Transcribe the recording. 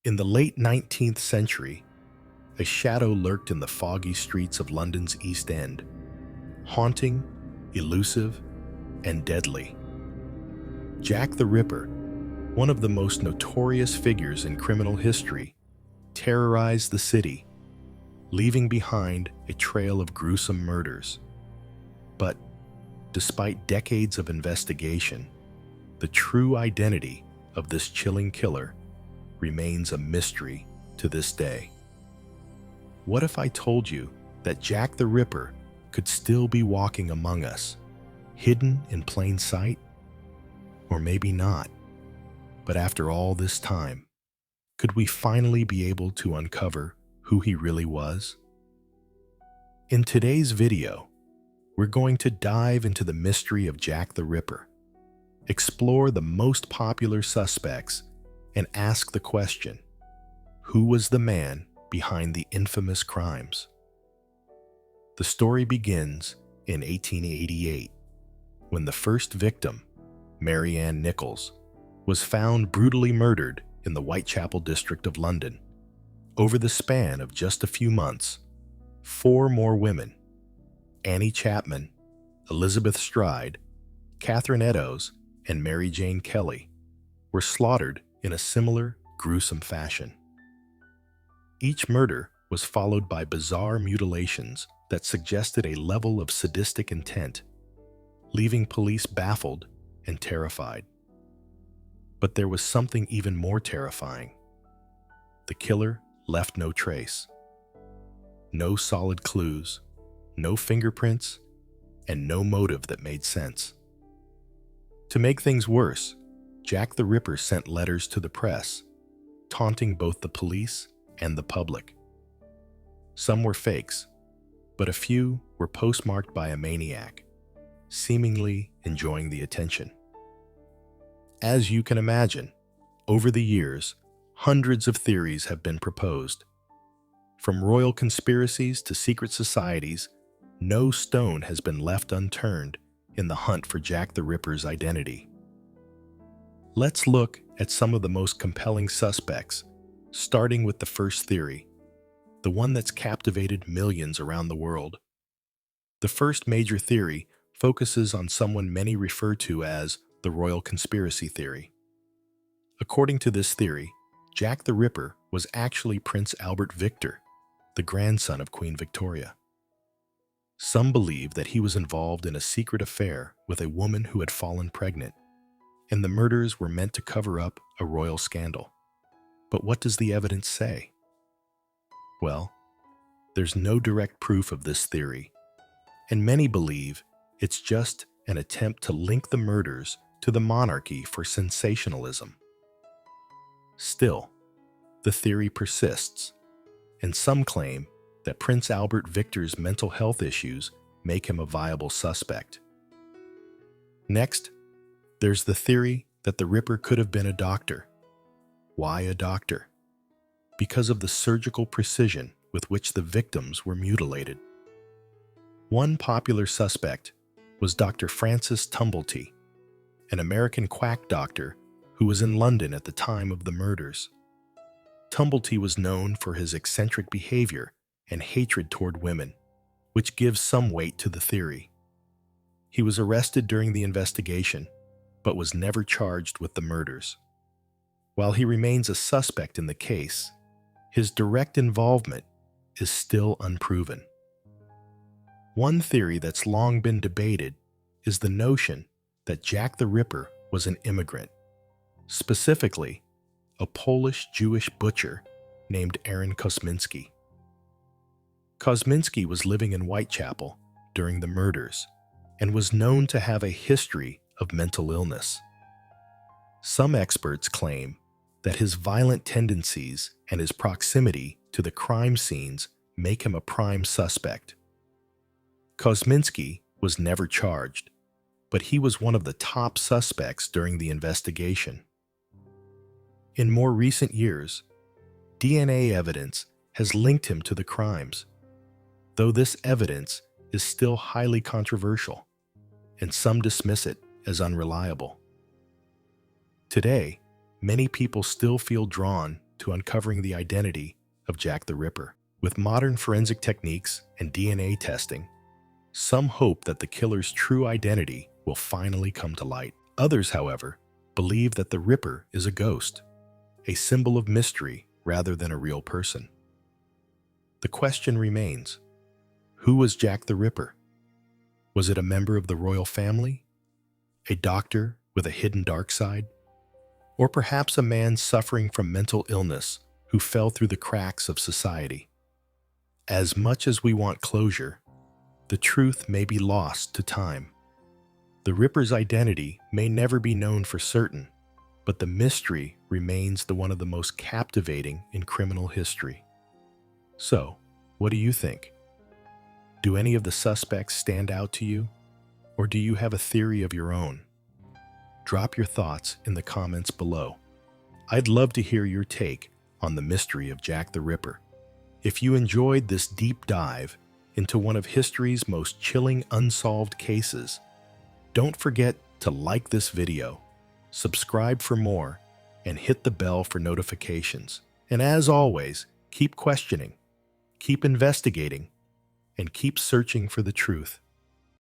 In the late 19th century, a shadow lurked in the foggy streets of London's East End, haunting, elusive, and deadly. Jack the Ripper, one of the most notorious figures in criminal history, terrorized the city, leaving behind a trail of gruesome murders. But despite decades of investigation, the true identity of this chilling killer remains a mystery to this day. What if I told you that Jack the Ripper could still be walking among us, hidden in plain sight? Or maybe not. But after all this time, could we finally be able to uncover who he really was? In today's video, we're going to dive into the mystery of Jack the Ripper, explore the most popular suspects, and ask the question, who was the man behind the infamous crimes? The story begins in 1888, when the first victim, Mary Ann Nichols, was found brutally murdered in the Whitechapel district of London. Over the span of just a few months, 4 more women, Annie Chapman, Elizabeth Stride, Catherine Eddowes, and Mary Jane Kelly, were slaughtered in a similar, gruesome fashion. Each murder was followed by bizarre mutilations that suggested a level of sadistic intent, leaving police baffled and terrified. But there was something even more terrifying. The killer left no trace. No solid clues, no fingerprints, and no motive that made sense. To make things worse, Jack the Ripper sent letters to the press, taunting both the police and the public. Some were fakes, but a few were postmarked by a maniac, seemingly enjoying the attention. As you can imagine, over the years, hundreds of theories have been proposed. From royal conspiracies to secret societies, no stone has been left unturned in the hunt for Jack the Ripper's identity. Let's look at some of the most compelling suspects, starting with the first theory, the one that's captivated millions around the world. The first major theory focuses on someone many refer to as the royal conspiracy theory. According to this theory, Jack the Ripper was actually Prince Albert Victor, the grandson of Queen Victoria. Some believe that he was involved in a secret affair with a woman who had fallen pregnant, and the murders were meant to cover up a royal scandal. But what does the evidence say? Well, there's no direct proof of this theory, and many believe it's just an attempt to link the murders to the monarchy for sensationalism. Still, the theory persists, and some claim that Prince Albert Victor's mental health issues make him a viable suspect. Next, there's the theory that the Ripper could have been a doctor. Why a doctor? Because of the surgical precision with which the victims were mutilated. One popular suspect was Dr. Francis Tumblety, an American quack doctor who was in London at the time of the murders. Tumblety was known for his eccentric behavior and hatred toward women, which gives some weight to the theory. He was arrested during the investigation, but was never charged with the murders. While he remains a suspect in the case, his direct involvement is still unproven. One theory that's long been debated is the notion that Jack the Ripper was an immigrant, specifically a Polish-Jewish butcher named Aaron Kosminski. Kosminski was living in Whitechapel during the murders and was known to have a history of mental illness. Some experts claim that his violent tendencies and his proximity to the crime scenes make him a prime suspect. Kosminski was never charged, but he was one of the top suspects during the investigation. In more recent years, DNA evidence has linked him to the crimes, though this evidence is still highly controversial, and some dismiss it as unreliable. Today, many people still feel drawn to uncovering the identity of Jack the Ripper. With modern forensic techniques and DNA testing, some hope that the killer's true identity will finally come to light. Others, however, believe that the Ripper is a ghost, a symbol of mystery rather than a real person. The question remains, who was Jack the Ripper? Was it a member of the royal family? A doctor with a hidden dark side? Or perhaps a man suffering from mental illness who fell through the cracks of society? As much as we want closure, the truth may be lost to time. The Ripper's identity may never be known for certain, but the mystery remains one of the most captivating in criminal history. So, what do you think? Do any of the suspects stand out to you, or do you have a theory of your own? Drop your thoughts in the comments below. I'd love to hear your take on the mystery of Jack the Ripper. If you enjoyed this deep dive into one of history's most chilling unsolved cases, don't forget to like this video, subscribe for more, and hit the bell for notifications. And as always, keep questioning, keep investigating, and keep searching for the truth.